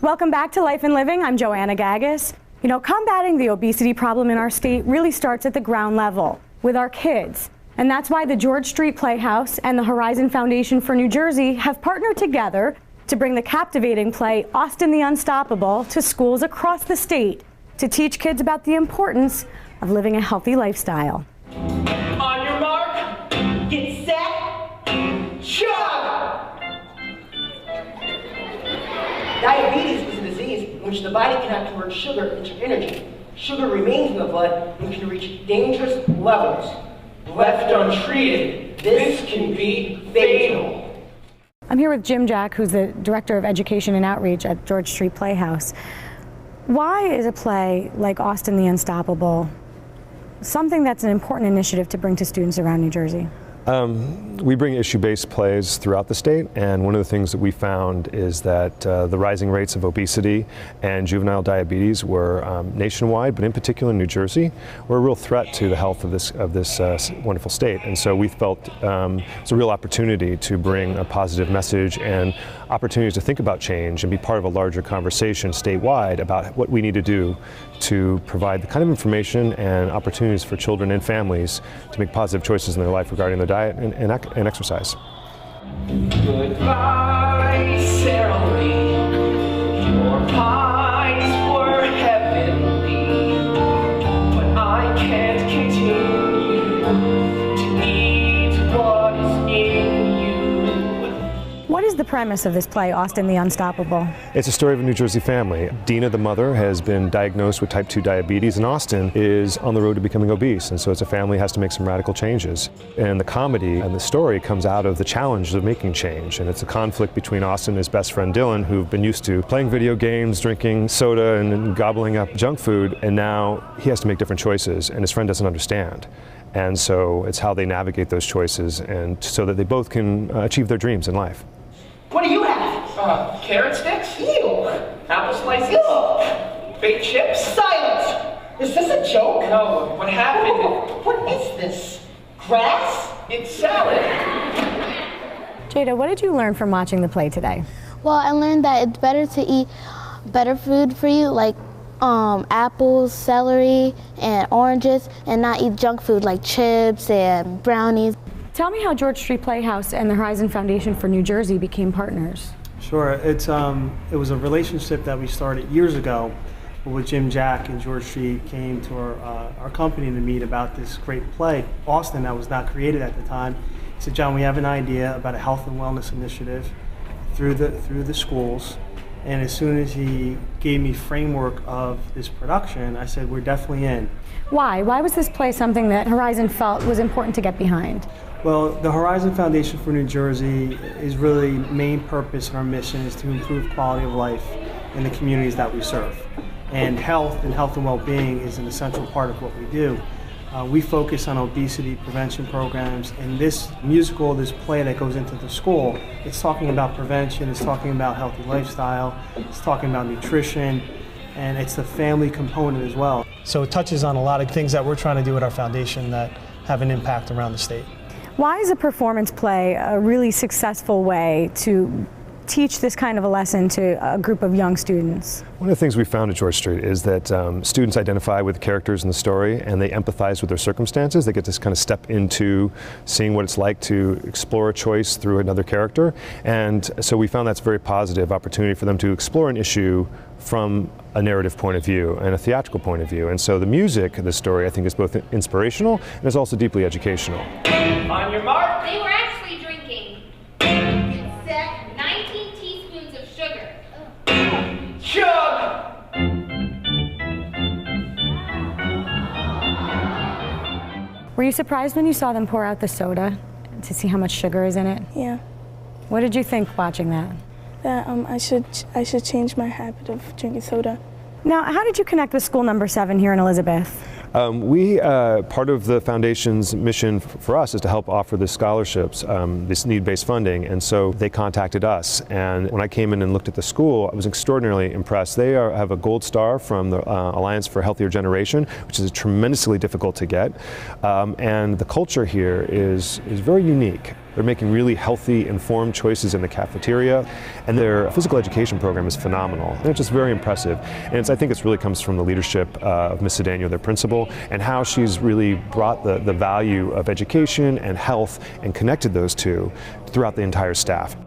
Welcome back to Life and Living. I'm Joanna Gagis. You know, combating the obesity problem in our state really starts at the ground level with our kids. And that's why the George Street Playhouse and the Horizon Foundation for New Jersey have partnered together to bring the captivating play Austin the Unstoppable to schools across the state to teach kids about the importance of living a healthy lifestyle. On your mark, get set, chug! Diabetes is a disease in which the body cannot convert sugar into energy. Sugar remains in the blood and can reach dangerous levels. Left untreated, this can be fatal. I'm here with Jim Jack, who's the Director of Education and Outreach at George Street Playhouse. Why is a play like Austin the Unstoppable something that's an important initiative to bring to students around New Jersey? We bring issue-based plays throughout the state, and one of the things that we found is that the rising rates of obesity and juvenile diabetes were nationwide, but in particular in New Jersey, were a real threat to the health of this wonderful state. And so we felt it's a real opportunity to bring a positive message and opportunities to think about change and be part of a larger conversation statewide about what we need to do to provide the kind of information and opportunities for children and families to make positive choices in their life regarding their diet and exercise. Goodbye, Sarah Lee. Your pies were heavenly, but I can't continue to eat what is in you. What is the premise of this play, Austin the Unstoppable? It's a story of a New Jersey family. Dina, the mother, has been diagnosed with type 2 diabetes, and Austin is on the road to becoming obese. And so it's a family that has to make some radical changes. And the comedy and the story comes out of the challenge of making change. And it's a conflict between Austin and his best friend Dylan, who've been used to playing video games, drinking soda, and gobbling up junk food. And now he has to make different choices, and his friend doesn't understand. And so it's how they navigate those choices, and so that they both can achieve their dreams in life. What do you have? Carrot sticks? Ew! Apple slices? Ew! Baked chips? Silence! Is this a joke? No, what happened? What is this? Grass? It's salad. Jada, what did you learn from watching the play today? Well, I learned that it's better to eat better food for you, like apples, celery, and oranges, and not eat junk food like chips and brownies. Tell me how George Street Playhouse and the Horizon Foundation for New Jersey became partners. Sure. It was a relationship that we started years ago with Jim Jack, and George Street came to our company to meet about this great play, Austin, that was not created at the time. He said, John, we have an idea about a health and wellness initiative through the schools. And as soon as he gave me framework of this production, I said, we're definitely in. Why? Why was this play something that Horizon felt was important to get behind? Well, the Horizon Foundation for New Jersey is really main purpose and our mission is to improve quality of life in the communities that we serve. And health and well-being is an essential part of what we do. We focus on obesity prevention programs, and this musical, this play that goes into the school, it's talking about prevention, it's talking about healthy lifestyle, it's talking about nutrition, and it's the family component as well. So it touches on a lot of things that we're trying to do at our foundation that have an impact around the state. Why is a performance play a really successful way to teach this kind of a lesson to a group of young students? One of the things we found at George Street is that students identify with the characters in the story and they empathize with their circumstances. They get to kind of step into seeing what it's like to explore a choice through another character. And so we found that's a very positive opportunity for them to explore an issue from a narrative point of view and a theatrical point of view. And so the music of the story, I think, is both inspirational and is also deeply educational. On your mark. They were actually drinking. Get set, 19 teaspoons of sugar. Chug! Were you surprised when you saw them pour out the soda to see how much sugar is in it? Yeah. What did you think watching that? That I should change my habit of drinking soda. Now, how did you connect with school number 7 here in Elizabeth? Part of the foundation's mission for us is to help offer the scholarships, this need-based funding, and so they contacted us. And when I came in and looked at the school, I was extraordinarily impressed. They have a gold star from the Alliance for a Healthier Generation, which is tremendously difficult to get. And the culture here is very unique. They're making really healthy, informed choices in the cafeteria, and their physical education program is phenomenal. And it's just very impressive. And I think it really comes from the leadership of Ms. Cedeno, their principal, and how she's really brought the value of education and health and connected those two throughout the entire staff.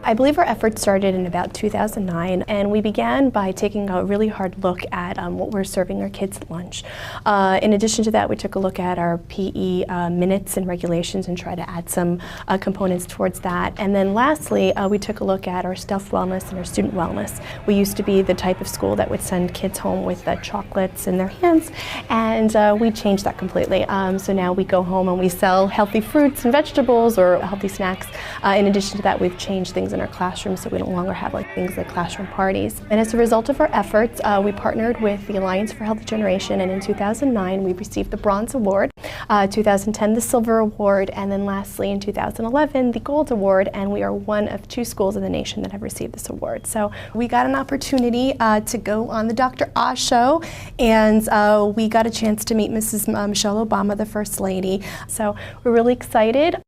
I believe our effort started in about 2009, and we began by taking a really hard look at what we're serving our kids at lunch. In addition to that, we took a look at our PE minutes and regulations and tried to add some components towards that. And then lastly, we took a look at our staff wellness and our student wellness. We used to be the type of school that would send kids home with chocolates in their hands, and we changed that completely. So now we go home and we sell healthy fruits and vegetables or healthy snacks. In addition to that, we've changed things in our classrooms, so we no longer have things like classroom parties. And as a result of our efforts, we partnered with the Alliance for Healthy Generation, and in 2009 we received the Bronze Award, 2010 the Silver Award, and then lastly in 2011 the Gold Award, and we are one of 2 schools in the nation that have received this award. So we got an opportunity to go on the Dr. Oz show, and we got a chance to meet Mrs. Michelle Obama, the First Lady. So we're really excited.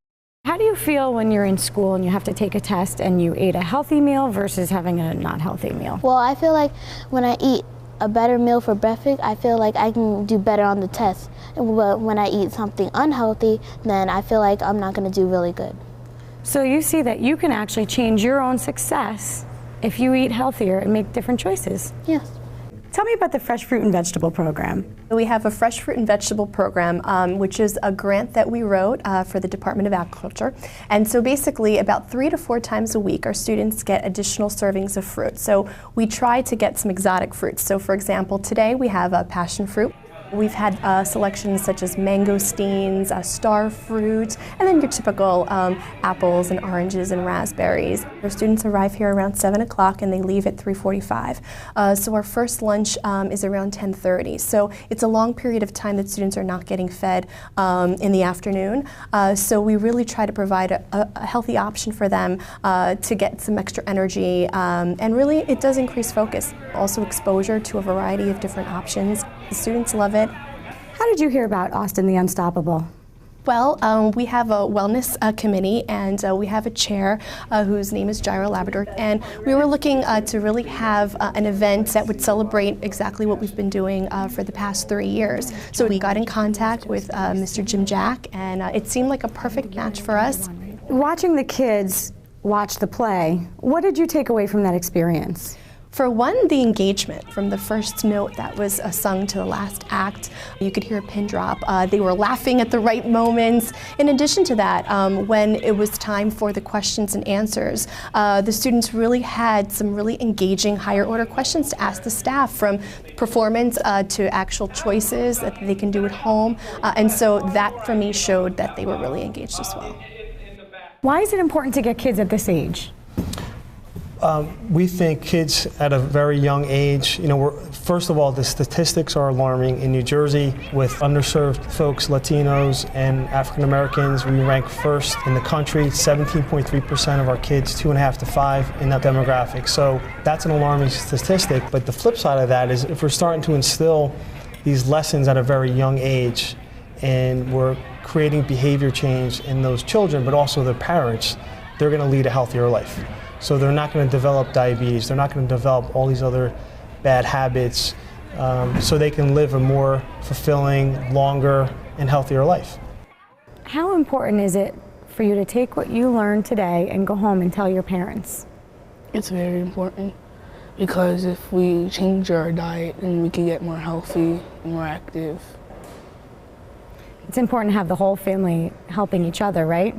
How do you feel when you're in school and you have to take a test and you ate a healthy meal versus having a not healthy meal? Well, I feel like when I eat a better meal for breakfast, I feel like I can do better on the test. But when I eat something unhealthy, then I feel like I'm not going to do really good. So you see that you can actually change your own success if you eat healthier and make different choices. Yes. Tell me about the Fresh Fruit and Vegetable Program. We have a Fresh Fruit and Vegetable Program, which is a grant that we wrote for the Department of Agriculture. And so basically about 3 to 4 times a week our students get additional servings of fruit. So we try to get some exotic fruits. So for example, today we have a passion fruit. We've had selections such as mangosteens, star fruit, and then your typical apples and oranges and raspberries. Our students arrive here around 7 o'clock and they leave at 3:45. So our first lunch is around 10:30. So it's a long period of time that students are not getting fed in the afternoon. So we really try to provide a healthy option for them to get some extra energy, and really it does increase focus. Also exposure to a variety of different options. The students love it. How did you hear about Austin the Unstoppable? Well, we have a wellness committee, and we have a chair whose name is Gyra Labrador, and we were looking to really have an event that would celebrate exactly what we've been doing for the past 3 years. So we got in contact with Mr. Jim Jack, and it seemed like a perfect match for us. Watching the kids watch the play, what did you take away from that experience? For one, the engagement from the first note that was sung to the last act. You could hear a pin drop. They were laughing at the right moments. In addition to that, when it was time for the questions and answers, the students really had some really engaging higher order questions to ask the staff, from performance to actual choices that they can do at home. And so that for me showed that they were really engaged as well. Why is it important to get kids at this age? We think kids at a very young age, first of all, the statistics are alarming. In New Jersey, with underserved folks, Latinos and African Americans, we rank first in the country. 17.3% of our kids, 2.5 to 5 in that demographic. So that's an alarming statistic. But the flip side of that is if we're starting to instill these lessons at a very young age, and we're creating behavior change in those children, but also their parents, they're going to lead a healthier life. So they're not going to develop diabetes, they're not going to develop all these other bad habits, so they can live a more fulfilling, longer, and healthier life. How important is it for you to take what you learned today and go home and tell your parents? It's very important, because if we change our diet, then we can get more healthy and more active. It's important to have the whole family helping each other, right?